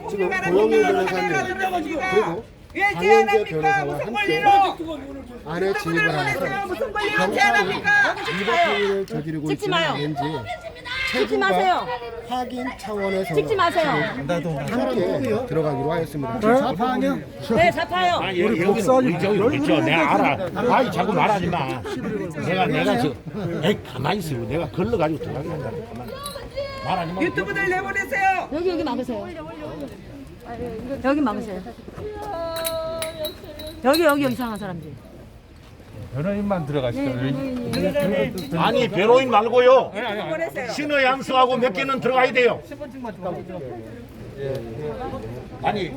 지금 고영일 변호사님 그리고 강현재 변호사와 함께 안에 진입을 하면서 경찰이 위법 행위를 저지르고 있지는 않은지 책임과 확인 차원에서 함께 들어가기로 하였습니다. 자파요? 네, 자파요. 우리 목사님 있죠. 내가 알아. 아이 자꾸 말하지 마. 내가 가만히 있어. 내가 걸러가지고 들어가게 한다. 가만히. 말하지 마. 유튜브들 내보내세요. 여기 막으세요. 여기 막으세요. 여기 이상한 사람들. 변호인만 들어가시죠. 아니 변호인 말고요. 보내세요. 신의 양수하고 몇 개는 들어가야 돼요. 아니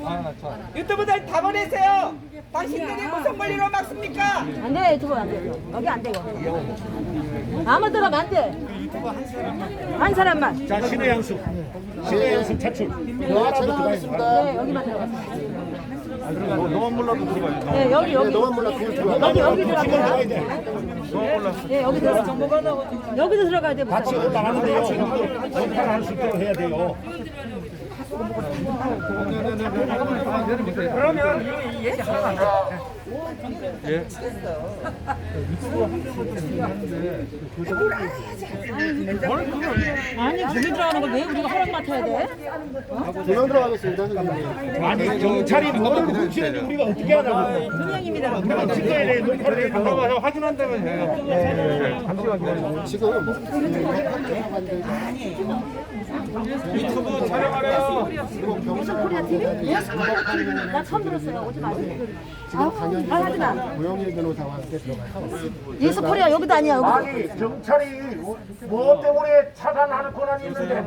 유튜브들 다 보내세요. 당신들이 무슨 권리로 막습니까? 안 돼, 유튜브 안 돼. 여기 안 돼요. 아무 들어가면 안 돼. 한 사람만. 자 신의 양수. 신의 양수 차출. 너 알아서 들어가겠습니다. 네, 여기만 들어가세요. 너만 몰라도 들어가야 돼. 네, 여기. 너만 몰라 그걸 들어가. 여기 들어가야 들어가요. 돼. 네, 여기 들어가. 여기도 들어가야 돼. 같이 올라가는데요. 전파를 할 수 있도록 해야 돼요. 아니, 거기 들어가는 걸 왜 우리가 허락 맡아야 돼? 두명 들어가겠습니다, 선생님. 아니 경찰이 뭐를 훔치는지 우리가 어떻게 하냐고. 분명입니다. 우리가 찍어야 돼. 녹화를 해서 확인한다면 해요. 잠시만 기다려주세요. 지금 유튜브 촬영하래요. 그리고 경찰 관계자들이 나 처음 들었어요. 오지 마세요. 지금 강현재 하지 마. 변호사, 고영일 변호사와 함께 들어가서 예수 코리아 여기도 아니야. 여기도. 아니 경찰이 뭐 때문에 차단하는 권한이 있는데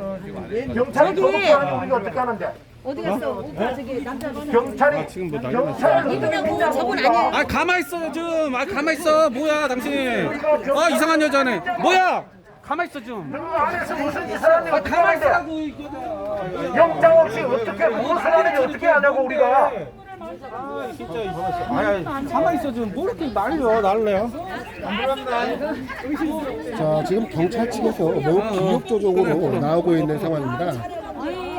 경찰이 도둑질하는데 우리가 어떻게 하는데? 어디 갔어? 오빠 저기 남자 경찰이 경찰은 이분하고 저분 아니에요. 아 가만 있어 좀. 아 가만 있어. 뭐야 당신? 아 이상한 여자네. 뭐야? 가만 있어 좀. 안에서 무슨 짓을 하는데 아 어떻게 가만 하는데? 있으라고 이거다. 영장 없이 어떻게 무엇을 하는지 어떻게 하냐고 우리가. 아 진짜. 가만 있어 좀. 뭐 이렇게 날려 날래요? 자, 지금 경찰 측에서 매우 굴욕적으로 나오고 있는 상황입니다.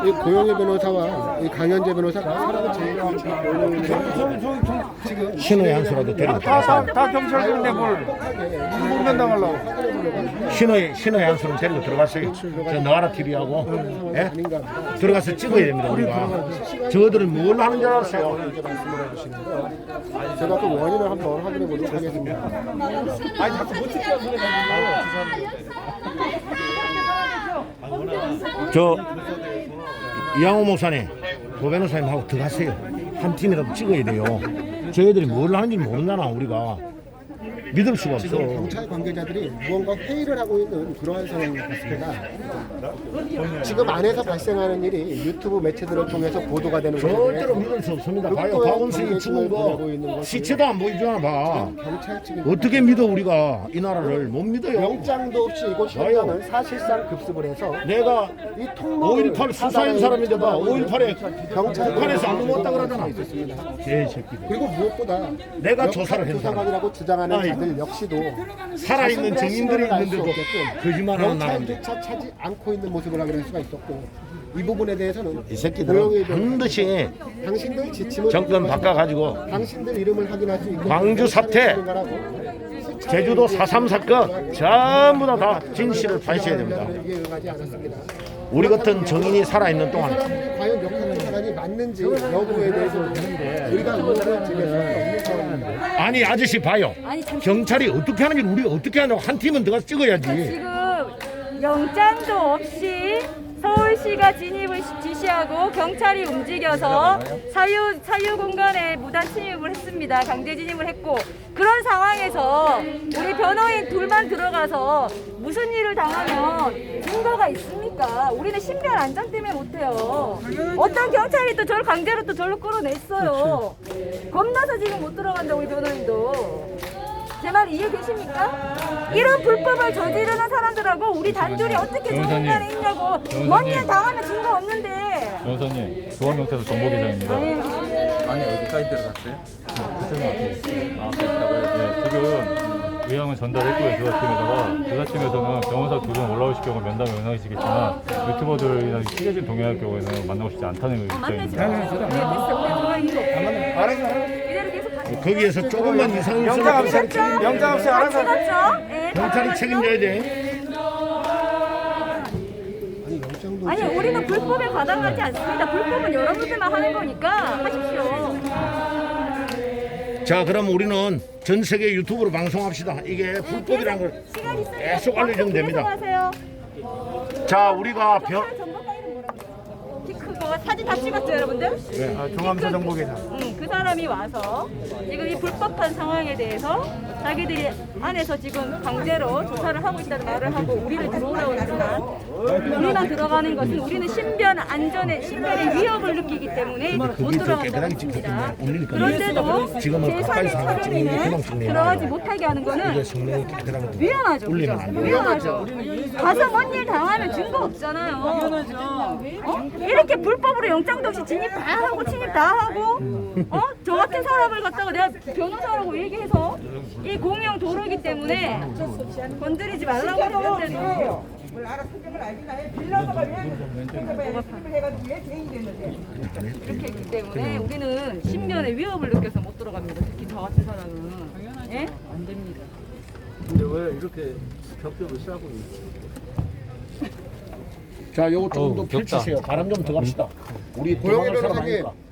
이 고영일 변호사와 이 강현재 변호사가 사람을 제일 지금 신의 양수라도 데리고 들어가서 다 경찰인데 뭘 모르면 당하려고. 신의 양수는 데리고 들어갔어요. 저 너하라 TV하고 예? 들어가서 찍어야 됩니다 우리가. 저들은 뭘 하는 줄 알았어요. 이렇게 말씀을 해주시는 거 제가 또 원인을 한번 확인해 보도록 하겠습니다. 아니 자꾸 못 찍게 하는 저 이양호 목사님, 고 변호사님하고 들어가세요. 한 팀이라도 찍어야 돼요. 저희들이 뭘 하는지 모르잖아 우리가. 믿을 수가 없어. 지금 경찰 관계자들이 무언가 회의를 하고 있는 그러한 상황인 것 같습니다. 지금 안에서 발생하는 일이 유튜브 매체들을 통해서 보도가 되는 절대로 것인데 믿을 수 없습니다. 봐요, 극도의 박원순이 죽은 보내고 있는 거 것이 시체도 안 보이잖아. 봐. 경찰 측이 어떻게 믿어 우리가 이 나라를 못 믿어요. 영장도 없이 이곳 현장을 사실상 급습을 해서 내가 이 통로를 5.18 수사인 사람인데 봐. 5.18에 경찰 북한에서 안 넘었다 그러잖아. 있었습니다. 개새끼들. 그리고 무엇보다 내가 조사를 했다. 조사관이라고 주장하는 아이, 자들 역시도 살아있는 자신들의 증인들이 신원을 알수 있는데도 없게끔 거짓말하는 나라인데. 경찰조차 차지 않고 있는 모습을 확인할 수가 있었고 이 부분에 대해서는 이 새끼들은 반드시 당신들 지침을 정권 바꿔가지고 당신들 이름을 확인할 수 있는 광주 사태, 제주도 4.3 사건 전부 다 진실을 밝혀야 됩니다. 응하지 않았습니다. 우리 같은 정인이 살아있는 이 동안 사람들이 과연 욕하는 사람이 맞는지 여부에 대해서 우리가 의문을 제기할 수 없는 상황입니다. 아니 아저씨 봐요. 경찰이 어떻게 하는지 우리가 어떻게 하냐고. 한 팀은 들어가서 찍어야지. 지금 영장도 없이 서울시가 진입을 지시하고 경찰이 움직여서 사유 공간에 무단 침입을 했습니다. 강제 진입을 했고, 그런 상황에서 우리 변호인 둘만 들어가서 무슨 일을 당하면 증거가 있습니까? 우리는 신변 안전 때문에 못해요. 어떤 경찰이 또 저를 강제로 또 절로 끌어냈어요. 겁나서 지금 못 들어간다 우리 변호인도. 제 말 이해되십니까? 이런 불법을 저지르는 사람들하고 우리 단둘이 어떻게 저 공간에 있냐고. 뭔 일 당하면 증거 없는데. 변호사님, 중앙경찰서 정보기자입니다. 아니, 아니 어디까지 들어갔어요? 그쪽은 앞에 있어요. 아, 앞에 있다고요? 네, 지금 의향을 전달했고요. 조사팀에다가 조사팀에서는 변호사 2분 올라오실 경우 면담에 응하시겠지만 유튜버들이나 취재진 동행할 경우에는 만나고 싶지 않다는 입장입니다. 네, 됐어. 우리 이대로 계속 가세요. 거기에서 조금만 이상을 쓰면 영장 없이 알아서. 찍었죠? 네, 경찰이 책임져야 돼. 아니 영장도 아니 우리는 불법에 과당하지 않습니다. 불법은 여러분들만 하는 거니까 하십시오. 자, 그럼 우리는 전 세계 유튜브로 방송합시다. 이게 불법이라는 걸 시간 있으면 계속 알려주면 됩니다. 하세요. 자, 우리가 키 크고 사진 다 찍었죠, 여러분들? 종합사 정보계좌. 그 사람이 와서 지금 이 불법한 상황에 대해서 자기들이 안에서 지금 강제로 조사를 하고 있다는 말을 하고 우리를 들어오라고 하지만 우리만 들어가는 것은 우리는 신변의 위협을 느끼기 때문에 못 그게 더 들어간다고 깨끗하게 했습니다. 찍혔거든요. 올리니까. 그런데도 지금은 제3의 가까이서 하나 찍는 게 그냥 찍는 촬영에는 들어가지 못하게 하는 이게 거는 성능이 깨끗하고 위험하죠. 올리면 그죠? 안 돼요. 위험하죠. 가서 뭔 일 당하면 증거 없잖아요. 어? 이렇게 불법으로 영장도 없이 진입 다 하고 침입 다 하고 저 같은 사람을 갖다가 내가 변호사라고 얘기해서 이 공영 도로이기 때문에 건드리지 말라고 했는데도 뭘 알아 사정을 알긴 해. 빌라서가 왜 해가지고 왜 개인이 됐는데. 이렇게 했기 때문에 우리는 신변의 위협을 느껴서 못 들어갑니다. 특히 저 같은 사람은 예? 안 됩니다. 근데 왜 이렇게 겹겹을 싸고 있지? 자, 요거 조금 더 펼치세요. 바람 좀 더 갑시다. 우리 고영희 도망갈 사람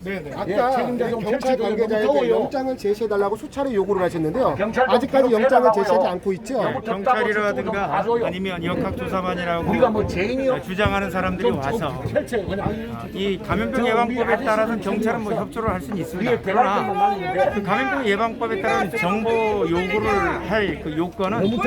변호사님, 아니까. 아까 책임자 좀 경찰 펼치고 관계자에게 너무 더워요. 영장을 제시해달라고 수차례 요구를 하셨는데요. 경찰 좀 아직까지 좀 영장을 해달라고요. 제시하지 않고 있죠. 경찰이라든가 아니면 역학조사반이라고 우리가 뭐 죄인이요? 주장하는 사람들이 와서 펼쳐 그냥. 이 감염병 예방법에 따라서 경찰은 뭐 협조를 할 수는 있습니다. 그러나 그 감염병 예방법에 따른 정보 요구를 할 그 요건은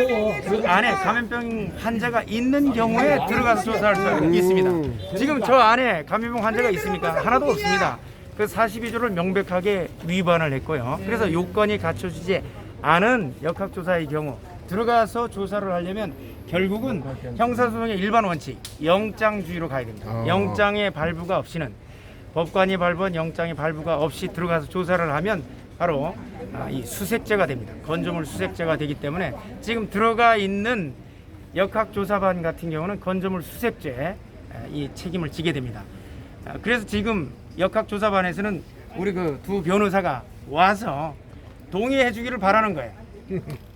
그 안에 감염병 환자가 있는 경우에 들어가서 조사할 수 있습니다. 지금 저 안에 감염병 환자가 있습니까? 하나도 없습니다. 그 42조를 명백하게 위반을 했고요. 그래서 요건이 갖춰지지 않은 역학조사의 경우 들어가서 조사를 하려면 결국은 형사소송의 일반 원칙 영장주의로 가야 됩니다. 영장의 발부가 없이는 법관이 발부한 영장의 발부가 없이 들어가서 조사를 하면 바로 이 수색죄가 됩니다. 건조물 수색죄가 되기 때문에 지금 들어가 있는 역학조사반 같은 경우는 건조물 수색죄 이 책임을 지게 됩니다. 그래서 지금 역학조사반에서는 우리 그 두 변호사가 와서 동의해 주기를 바라는 거예요.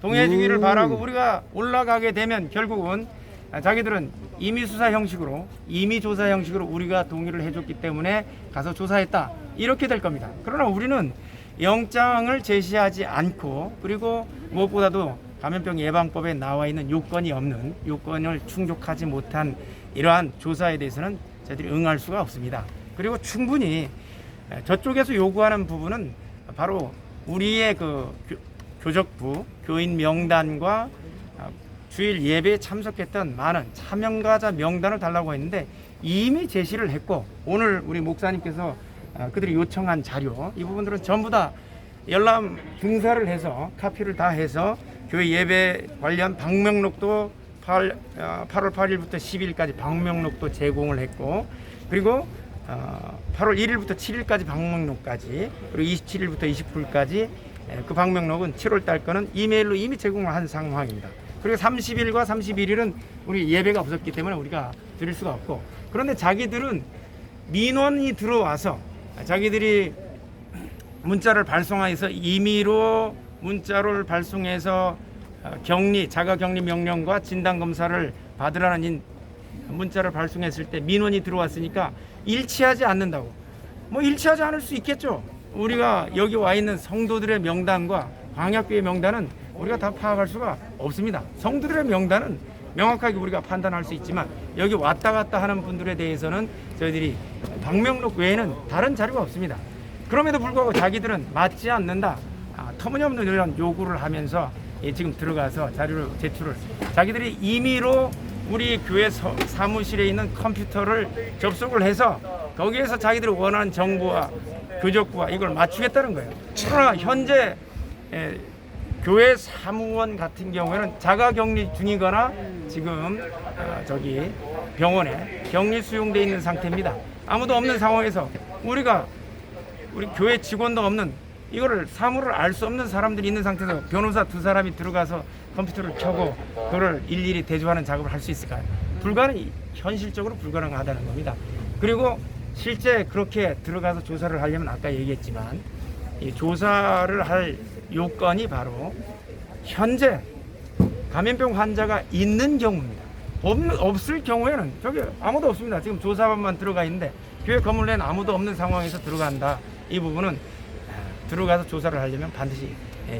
동의해 주기를 바라고 우리가 올라가게 되면 결국은 자기들은 임의수사 형식으로 임의조사 형식으로 우리가 동의를 해줬기 때문에 가서 조사했다 이렇게 될 겁니다. 그러나 우리는 영장을 제시하지 않고 그리고 무엇보다도 감염병 예방법에 나와 있는 요건이 없는 요건을 충족하지 못한 이러한 조사에 대해서는 저희들이 응할 수가 없습니다. 그리고 충분히 저쪽에서 요구하는 부분은 바로 우리의 그 교적부 교인 명단과 주일 예배에 참석했던 많은 참여가자 명단을 달라고 했는데 이미 제시를 했고 오늘 우리 목사님께서 그들이 요청한 자료 이 부분들은 전부 다 열람 등사를 해서 카피를 다 해서 교회 예배 관련 방명록도 8월 8일부터 12일까지 방명록도 제공을 했고 그리고 8월 1일부터 7일까지 방명록까지 그리고 27일부터 29일까지 그 방명록은 7월 달 거는 이메일로 이미 제공을 한 상황입니다. 그리고 30일과 31일은 우리 예배가 없었기 때문에 우리가 드릴 수가 없고 그런데 자기들은 민원이 들어와서 자기들이 문자를 발송해서 임의로 문자를 발송해서 자가격리 명령과 진단검사를 받으라는 문자를 발송했을 때 민원이 들어왔으니까 일치하지 않는다고 뭐 일치하지 않을 수 있겠죠. 우리가 여기 와 있는 성도들의 명단과 광약교회 명단은 우리가 다 파악할 수가 없습니다. 성도들의 명단은 명확하게 우리가 판단할 수 있지만 여기 왔다 갔다 하는 분들에 대해서는 저희들이 방명록 외에는 다른 자료가 없습니다. 그럼에도 불구하고 자기들은 맞지 않는다 터무니없는 이런 요구를 하면서 지금 들어가서 자료를 제출을 자기들이 임의로 우리 교회 사무실에 있는 컴퓨터를 접속을 해서 거기에서 자기들이 원하는 정보와 교적부와 이걸 맞추겠다는 거예요. 그러나 현재 교회 사무원 같은 경우에는 자가격리 중이거나 지금 저기 병원에 격리 수용돼 있는 상태입니다. 아무도 없는 상황에서 우리 교회 직원도 없는 이거를 사물을 알 수 없는 사람들이 있는 상태에서 변호사 2사람이 들어가서 컴퓨터를 켜고 그거를 일일이 대조하는 작업을 할 수 있을까요? 현실적으로 불가능하다는 겁니다. 그리고 실제 그렇게 들어가서 조사를 하려면 아까 얘기했지만 이 조사를 할 요건이 바로 현재 감염병 환자가 있는 경우입니다. 없을 경우에는 저기 아무도 없습니다. 지금 조사반만 들어가 있는데 교회 건물 내는 아무도 없는 상황에서 들어간다. 이 부분은 들어가서 조사를 하려면 반드시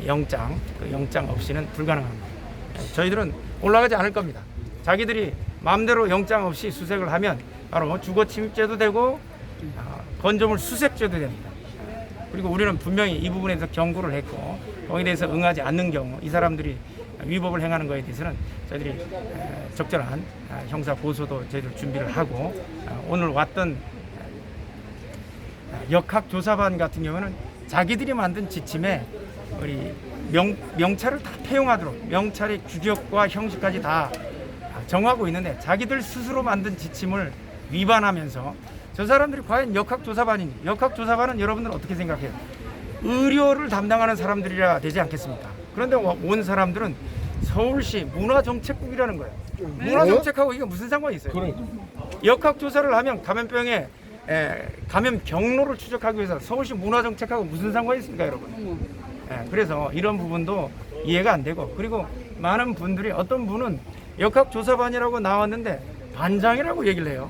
영장, 그 영장 없이는 불가능합니다. 저희들은 올라가지 않을 겁니다. 자기들이 마음대로 영장 없이 수색을 하면 바로 주거 침입죄도 되고 건조물 수색죄도 됩니다. 그리고 우리는 분명히 이 부분에 대해서 경고를 했고 거기에 대해서 응하지 않는 경우 이 사람들이 위법을 행하는 것에 대해서는 저희들이 적절한 형사 고소도 저희들 준비를 하고 오늘 왔던 역학조사반 같은 경우는 자기들이 만든 지침에 우리 명찰을 다 폐용하도록 명찰의 규격과 형식까지 다 정하고 있는데 자기들 스스로 만든 지침을 위반하면서 저 사람들이 과연 역학조사반인지 역학조사반은 여러분들은 어떻게 생각해요? 의료를 담당하는 사람들이라 되지 않겠습니까? 그런데 온 사람들은 서울시 문화정책국이라는 거예요. 문화정책하고 이게 무슨 상관이 있어요? 역학조사를 하면 감염병에 감염 경로를 추적하기 위해서 서울시 문화정책하고 무슨 상관이 있습니까, 여러분? 그래서 이런 부분도 이해가 안 되고 그리고 많은 분들이 어떤 분은 역학조사반이라고 나왔는데 반장이라고 얘기를 해요.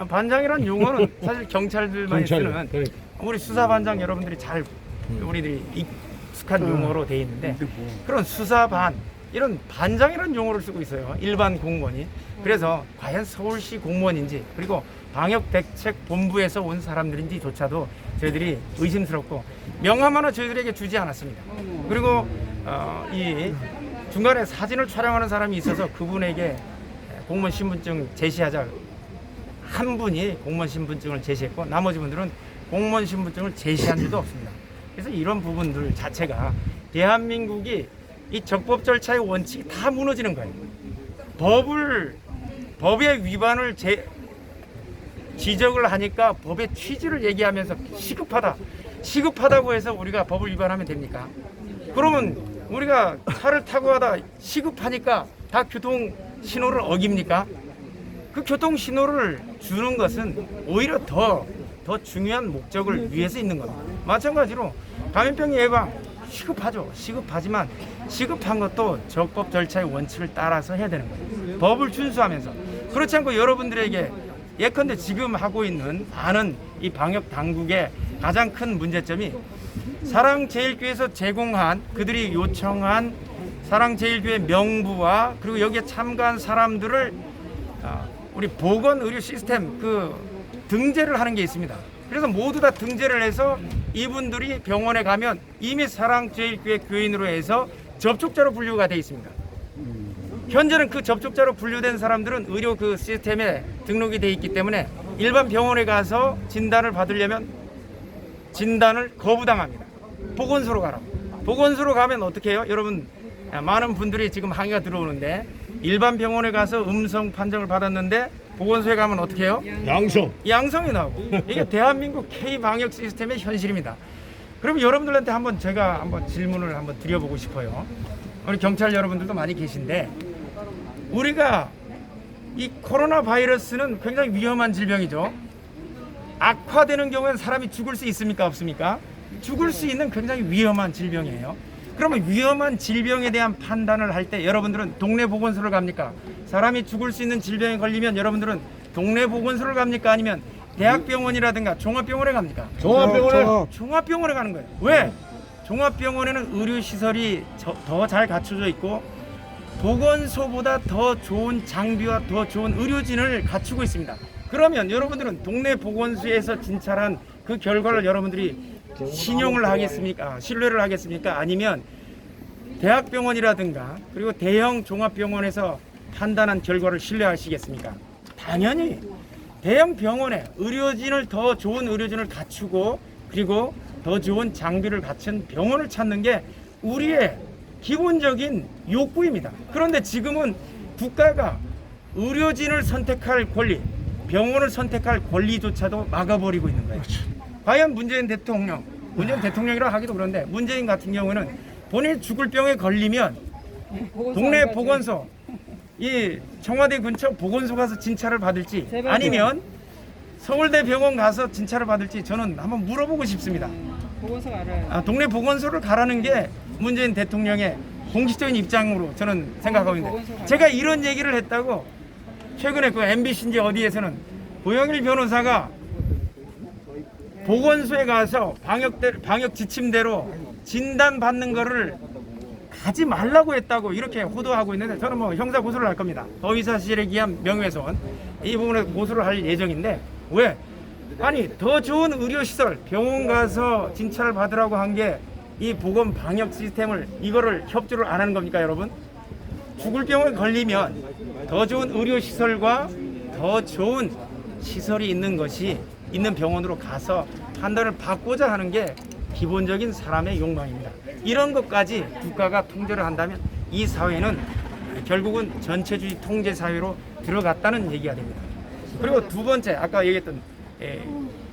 반장이라는 용어는 사실 경찰들만 쓰는 우리 수사반장 여러분들이 잘 우리들이 익숙한 용어로 돼 있는데 그런 수사반 이런 반장이라는 용어를 쓰고 있어요. 일반 공무원이. 그래서 과연 서울시 공무원인지 그리고 방역대책본부에서 온 사람들인지조차도 저희들이 의심스럽고 명함 하나 저희들에게 주지 않았습니다. 그리고 이 중간에 사진을 촬영하는 사람이 있어서 그분에게 공무원 신분증 제시하자 한 분이 공무원 신분증을 제시했고 나머지 분들은 공무원 신분증을 제시한 적도 없습니다. 그래서 이런 부분들 자체가 대한민국이 이 적법 절차의 원칙이 다 무너지는 거예요. 법의 위반을 지적을 하니까 법의 취지를 얘기하면서 시급하다고 해서 우리가 법을 위반하면 됩니까? 그러면 우리가 차를 타고 가다 시급하니까 다 교통 신호를 어깁니까? 그 교통 신호를 주는 것은 오히려 더 중요한 목적을 위해서 있는 겁니다. 마찬가지로 감염병 예방 시급하죠. 시급하지만 시급한 것도 적법 절차의 원칙을 따라서 해야 되는 거예요. 법을 준수하면서. 그렇지 않고 여러분들에게 예컨대 지금 하고 있는 많은 이 방역 당국의 가장 큰 문제점이 사랑제일교회에서 제공한 그들이 요청한 사랑제일교회 명부와 그리고 여기에 참가한 사람들을 우리 보건의료 시스템 그 등재를 하는 게 있습니다. 그래서 모두 다 등재를 해서 이분들이 병원에 가면 이미 사랑제일교회 교인으로 해서 접촉자로 분류가 돼 있습니다. 현재는 그 접촉자로 분류된 사람들은 의료 그 시스템에 등록이 돼 있기 때문에 일반 병원에 가서 진단을 받으려면 진단을 거부당합니다. 보건소로 가라고. 보건소로 가면 어떻게 해요? 여러분 많은 분들이 지금 항의가 들어오는데 일반 병원에 가서 음성 판정을 받았는데 보건소에 가면 어떻게 해요? 양성이 나오고 이게 대한민국 K-방역 시스템의 현실입니다. 그럼 여러분들한테 제가 질문을 드려보고 싶어요. 우리 경찰 여러분들도 많이 계신데 우리가 이 코로나 바이러스는 굉장히 위험한 질병이죠. 악화되는 경우에는 사람이 죽을 수 있습니까? 없습니까? 죽을 수 있는 굉장히 위험한 질병이에요. 그러면 위험한 질병에 대한 판단을 할 때 여러분들은 동네 보건소를 갑니까? 사람이 죽을 수 있는 질병에 걸리면 여러분들은 동네 보건소를 갑니까? 아니면 대학병원이라든가 종합병원에 갑니까? 종합병원에 가는 거예요. 왜? 종합병원에는 의료시설이 더 잘 갖춰져 있고 보건소보다 더 좋은 장비와 더 좋은 의료진을 갖추고 있습니다. 그러면 여러분들은 동네 보건소에서 진찰한 그 결과를 여러분들이 신용을 하겠습니까? 신뢰를 하겠습니까? 아니면 대학병원이라든가 그리고 대형 종합병원에서 판단한 결과를 신뢰하시겠습니까? 당연히 대형 병원에 더 좋은 의료진을 갖추고 그리고 더 좋은 장비를 갖춘 병원을 찾는 게 우리의 기본적인 욕구입니다. 그런데 지금은 국가가 의료진을 선택할 권리, 병원을 선택할 권리조차도 막아버리고 있는 거예요. 과연 문재인 대통령 문재인 대통령이라 하기도 그런데 문재인 같은 경우는 본인이 죽을 병에 걸리면 동네 보건소, 이 청와대 근처 보건소 가서 진찰을 받을지 아니면 서울대 병원 가서 진찰을 받을지 저는 한번 물어보고 싶습니다. 보건소 알아요. 동네 보건소를 가라는 게 문재인 대통령의 공식적인 입장으로 저는 생각하고 있는데 제가 이런 얘기를 했다고 최근에 그 MBC인지 어디에서는 고영일 변호사가 보건소에 가서 방역 지침대로 진단 받는 거를 가지 말라고 했다고 이렇게 호도하고 있는데 저는 뭐 형사 고소를 할 겁니다. 허위사실에 기한 명예훼손 이 부분에 고소를 할 예정인데 왜? 아니 더 좋은 의료시설 병원 가서 진찰을 받으라고 한 게 이 보건 방역 시스템을 이거를 협조를 안 하는 겁니까 여러분? 죽을 병에 걸리면 더 좋은 의료시설과 더 좋은 시설이 있는 것이 있는 병원으로 가서 판단을 받고자 하는 게 기본적인 사람의 욕망입니다. 이런 것까지 국가가 통제를 한다면 이 사회는 결국은 전체주의 통제 사회로 들어갔다는 얘기가 됩니다. 그리고 두 번째 아까 얘기했던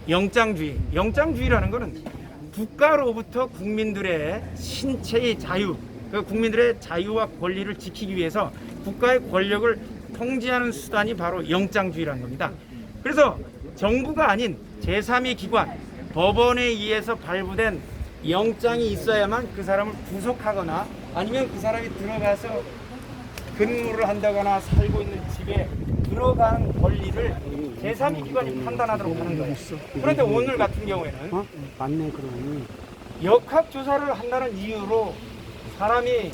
영장주의라는 것은 국가로부터 국민들의 신체의 자유, 그 국민들의 자유와 권리를 지키기 위해서 국가의 권력을 통제하는 수단이 바로 영장주의라는 겁니다. 그래서 정부가 아닌 제3의 기관, 법원에 의해서 발부된 영장이 있어야만 그 사람을 구속하거나 아니면 그 사람이 들어가서 근무를 한다거나 살고 있는 집에 들어가는 권리를 제3의 기관이 판단하도록 하는 거예요. 그런데 오늘 같은 경우에는 맞네 그러니. 역학조사를 한다는 이유로 사람이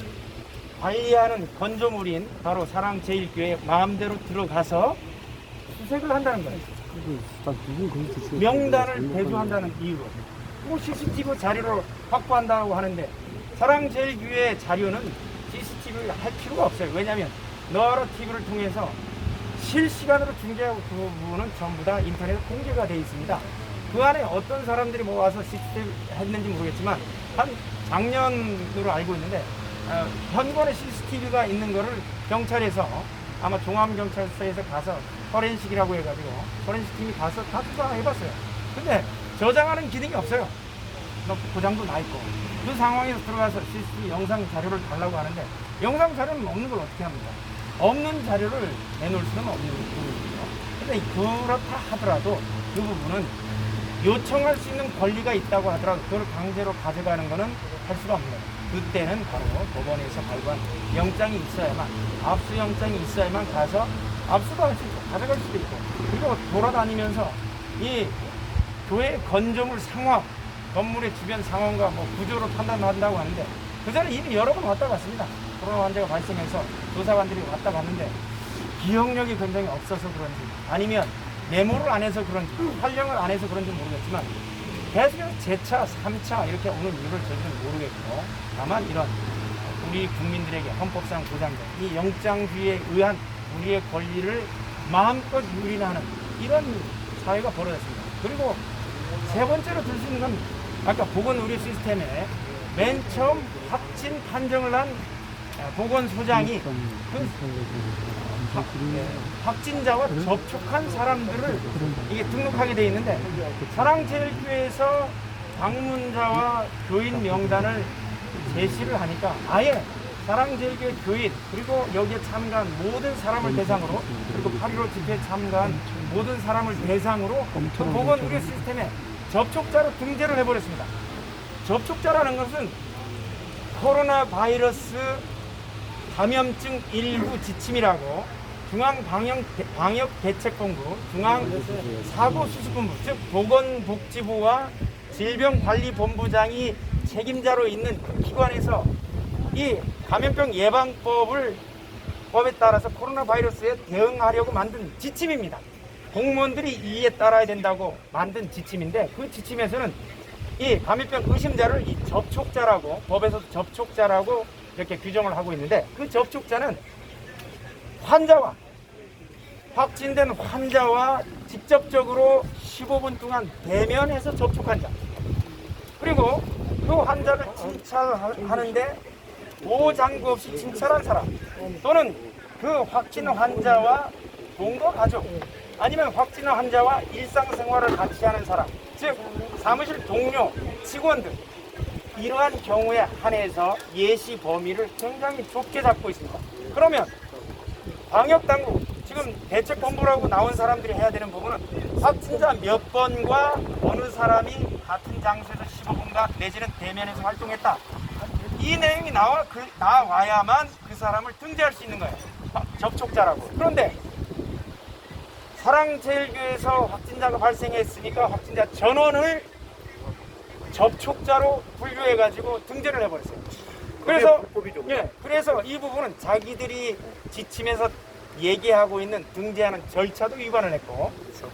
관리하는 건조물인 바로 사랑제일교회 마음대로 들어가서 수색을 한다는 거예요. 명단을 대조한다는 이유로 뭐 CCTV 자료를 확보한다고 하는데 사랑제일교회 자료는 CCTV를 할 필요가 없어요. 왜냐하면 너하러 TV를 통해서 실시간으로 중계하고 그 부분은 전부 다 인터넷에 공개가 되어 있습니다. 그 안에 어떤 사람들이 뭐 와서 CCTV 했는지 모르겠지만 한 작년으로 알고 있는데 현관에 CCTV가 있는 거를 경찰에서 아마 종합경찰서에서 가서 포렌식이라고 해가지고 포렌식 팀이 가서 다 조사해봤어요. 근데 저장하는 기능이 없어요. 고장도 나 있고 그 상황에서 들어가서 CCTV 영상 자료를 달라고 하는데 영상 자료는 없는 걸 어떻게 합니까? 없는 자료를 내놓을 수는 없는 부분이죠. 근데 그렇다 하더라도 그 부분은 요청할 수 있는 권리가 있다고 하더라도 그걸 강제로 가져가는 거는 할 수가 없는 거예요. 그때는 바로 법원에서 발부한 영장이 있어야만, 압수영장이 있어야만 가서 압수도 할 수 있고 가져갈 수도 있고, 그리고 돌아다니면서 이 교회 건조물 상황, 건물의 주변 상황과 뭐 구조로 판단한다고 하는데 그 전에 이미 여러 번 왔다 갔습니다. 코로나 환자가 발생해서 조사관들이 왔다 갔는데 기억력이 굉장히 없어서 그런지 아니면 메모를 안 해서 그런지 활용을 안 해서 그런지 모르겠지만 계속해서 재차, 3차 이렇게 오는 이유를 저희는 모르겠고, 다만 이런 우리 국민들에게 헌법상 보장된 이 영장주의에 의한 우리의 권리를 마음껏 유린하는 이런 사회가 벌어졌습니다. 그리고 세 번째로 들 수 있는 건 아까 보건의료 시스템에 맨 처음 확진 판정을 한 보건소장이 그 확진자와 접촉한 사람들을 이게 등록하게 돼 있는데 사랑제일교회에서 방문자와 교인 명단을 제시를 하니까 아예 사랑제일교회 교인 그리고 여기에 참가한 모든 사람을 대상으로 그리고 8.15 집회에 참가한 모든 사람을 대상으로 그 보건의료 시스템에 접촉자로 등재를 해버렸습니다. 접촉자라는 것은 코로나 바이러스 감염증 일부 지침이라고 중앙방역대책본부, 중앙사고수습본부, 즉 보건복지부와 질병관리본부장이 책임자로 있는 기관에서 이 감염병 예방법에 따라서 코로나 바이러스에 대응하려고 만든 지침입니다. 공무원들이 이에 따라야 된다고 만든 지침인데 그 지침에서는 이 감염병 의심자를 이 접촉자라고 법에서도 접촉자라고 이렇게 규정을 하고 있는데 그 접촉자는 환자와 확진된 환자와 직접적으로 15분 동안 대면해서 접촉한 자 그리고 그 환자를 진찰하는데 보호장구 없이 진찰한 사람 또는 그 확진 환자와 동거 가족 아니면 확진 환자와 일상생활을 같이 하는 사람 즉 사무실 동료, 직원들 이러한 경우에 한해서 예시 범위를 굉장히 좁게 잡고 있습니다. 그러면 방역당국 지금 대책본부라고 나온 사람들이 해야 되는 부분은 확진자 몇 번과 어느 사람이 같은 장소에서 15분간 내지는 대면에서 활동했다. 이 내용이 나와야만 그 사람을 등재할 수 있는 거예요. 접촉자라고. 그런데 사랑제일교회에서 확진자가 발생했으니까 확진자 전원을 접촉자로 분류해가지고 등재를 해버렸어요. 그래서 이 부분은 자기들이 지침에서 얘기하고 있는 등재하는 절차도 위반을 했고,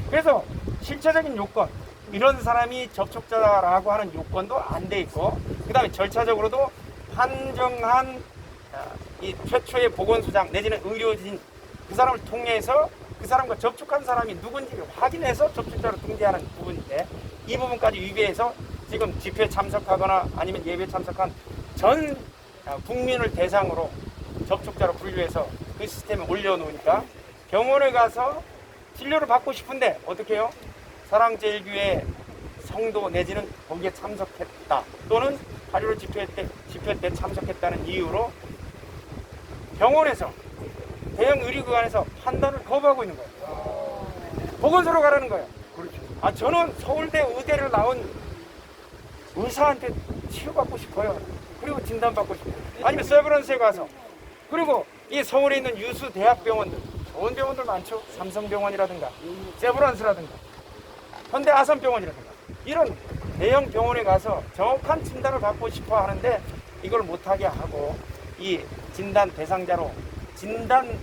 그래서 실체적인 요건, 이런 사람이 접촉자라고 하는 요건도 안 돼 있고, 그 다음에 절차적으로도 한정한 이 최초의 보건소장 내지는 의료진 그 사람을 통해서 그 사람과 접촉한 사람이 누군지를 확인해서 접촉자로 등재하는 부분인데, 이 부분까지 위배해서 지금 집회에 참석하거나 아니면 예배에 참석한 전 국민을 대상으로 접촉자로 분류해서 그 시스템에 올려놓으니까 병원에 가서 진료를 받고 싶은데 어떻게 해요? 사랑제일교회 성도 내지는 거기에 참석했다 또는 8.15 집회 때 참석했다는 이유로 병원에서 대형 의료기관에서 판단을 거부하고 있는 거예요. 보건소로 가라는 거예요. 저는 서울대 의대를 나온 의사한테 치료받고 싶어요. 그리고 진단받고 싶어요. 아니면 세브란스에 가서, 그리고 이 서울에 있는 유수 대학병원들, 좋은 병원들 많죠. 삼성병원이라든가 세브란스라든가 현대 아산병원이라든가 이런 대형 병원에 가서 정확한 진단을 받고 싶어 하는데 이걸 못하게 하고 이 진단 대상자로 진단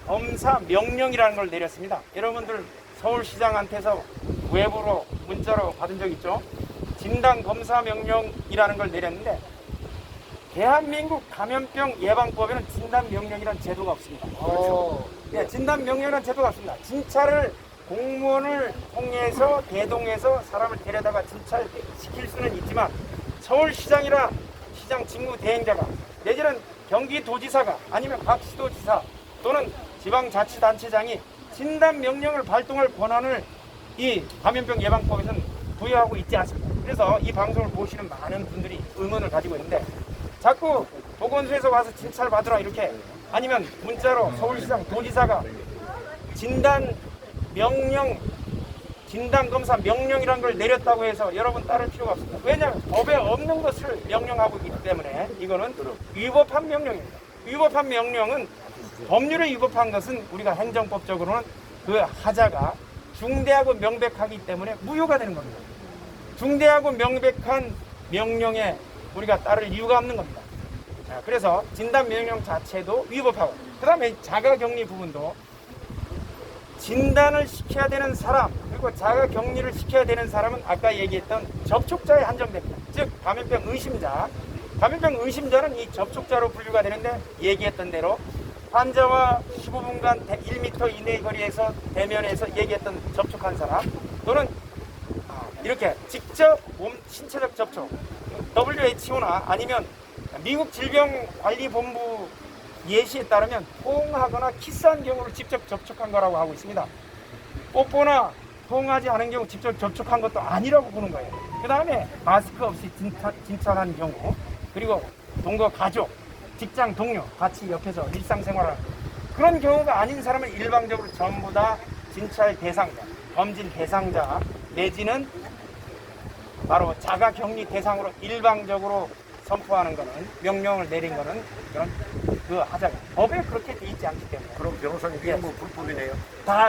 검사 명령이라는 걸 내렸습니다. 여러분들 서울시장한테서 외부로 문자로 받은 적 있죠? 진단 검사 명령이라는 걸 내렸는데 대한민국 감염병 예방법에는 진단 명령이라는 제도가 없습니다. 네, 진단 명령이라는 제도가 없습니다. 진찰을 공무원을 통해서 대동해서 사람을 데려다가 진찰시킬 수는 있지만 서울시장이나 시장 직무 대행자가 내지는 경기도지사가 아니면 각 시도지사 또는 지방자치단체장이 진단 명령을 발동할 권한을 이 감염병 예방법에서는 부여하고 있지 않습니다. 그래서 이 방송을 보시는 많은 분들이 의문을 가지고 있는데 자꾸 보건소에서 와서 진찰 받으라 이렇게 아니면 문자로 서울시장 도지사가 진단 검사 명령이라는 걸 내렸다고 해서 여러분 따를 필요가 없습니다. 왜냐하면 법에 없는 것을 명령하고 있기 때문에 이거는 위법한 명령입니다. 위법한 명령은 법률에 위법한 것은 우리가 행정법적으로는 그 하자가 중대하고 명백하기 때문에 무효가 되는 겁니다. 중대하고 명백한 명령에 우리가 따를 이유가 없는 겁니다. 자, 그래서 진단 명령 자체도 위법하고 그 다음에 자가격리 부분도 진단을 시켜야 되는 사람 그리고 자가격리를 시켜야 되는 사람은 아까 얘기했던 접촉자에 한정됩니다. 즉 감염병 의심자는 이 접촉자로 분류가 되는데 얘기했던 대로 환자와 15분간 1m 이내 거리에서 대면에서 얘기했던 접촉한 사람 또는 이렇게 직접 신체적 접촉 WHO나 아니면 미국 질병관리본부 예시에 따르면 포옹하거나 키스한 경우를 직접 접촉한 거라고 하고 있습니다. 뽀뽀나 포옹하지 않은 경우 직접 접촉한 것도 아니라고 보는 거예요. 그 다음에 마스크 없이 진찰한 경우 그리고 동거 가족, 직장 동료 같이 옆에서 일상생활을 그런 경우가 아닌 사람을 일방적으로 전부 다 진찰 대상자, 검진 대상자 내지는 바로 자가격리 대상으로 일방적으로 선포하는 거는 명령을 내린 거는 그런 그 하자가 법에 그렇게 돼 있지 않기 때문에 그럼 변호사님 이게 뭐 불법이네요? 다